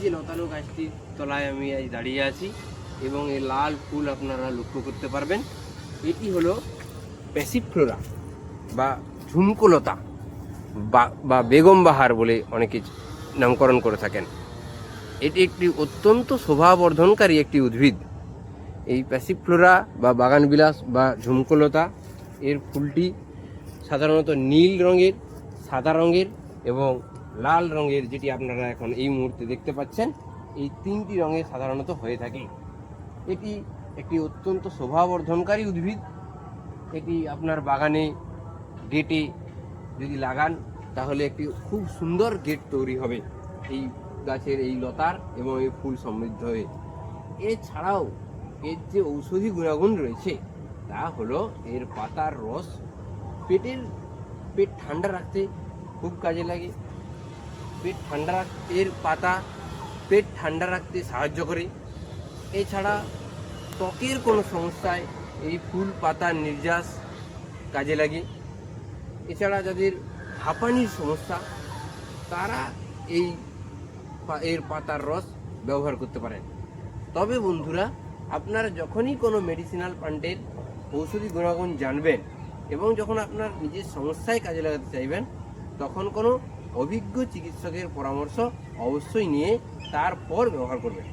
যে লতানো গাছটির তলায় আমি আজ দাঁড়িয়ে আছি এবং এই লাল ফুল আপনারা লক্ষ্য করতে পারবেন। এটি হলো প্যাসিফ্লোরা বা ঝুমকোলতা বা বেগম বাহার বলে অনেকে নামকরণ করে থাকেন। এটি একটি অত্যন্ত শোভাবর্ধনকারী একটি উদ্ভিদ। এই প্যাসিফ্লোরা বা বাগানবিলাস বা ঝুমকোলতা এর ফুলটি সাধারণত নীল রঙের, সাদা রঙের এবং লাল রঙের, যেটি আপনারা এখন এই মুহূর্তে দেখতে পাচ্ছেন, এই তিনটি রঙে সাধারণত হয়ে থাকে। এটি একটি অত্যন্ত শোভাবর্ধনকারী উদ্ভিদ। এটি আপনার বাগানে গেটে যদি লাগান তাহলে একটি খুব সুন্দর গেট তৈরি হবে এই গাছের এই লতার এবং এই ফুল সমৃদ্ধ হয়ে। এছাড়াও এর যে ঔষধি গুণাগুণ রয়েছে তা হলো এর পাতার রস পেট ঠান্ডা রাখতে খুব কাজে লাগে। এর পাতা পেট ঠান্ডা রাখতে সাহায্য করে। এছাড়া ত্বকের কোনো সমস্যায় এই ফুল পাতার নির্যাস কাজে লাগে। এছাড়া যাদের হাঁপানির সমস্যা তারা এর পাতার রস ব্যবহার করতে পারেন। তবে বন্ধুরা, আপনারা যখনই কোনো মেডিসিনাল প্লান্টের ঔষধি গুণাগুণ জানবেন এবং যখন আপনার নিজের সমস্যায় কাজে লাগাতে চাইবেন, তখন কোনো অভিজ্ঞ চিকিৎসকের পরামর্শ অবশ্যই নিয়ে তারপর ব্যবহার করবেন।